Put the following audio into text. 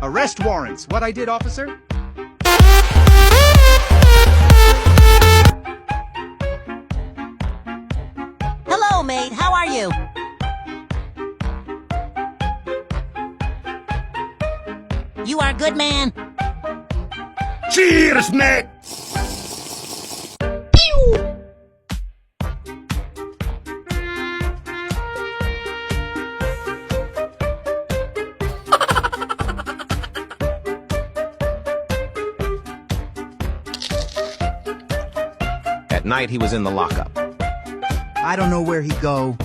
Arrest warrants. What I did, officer? Hello, mate. How are you? You are a good man. Cheers, mate! At night, he was in the lockup. I don't know where he'd go.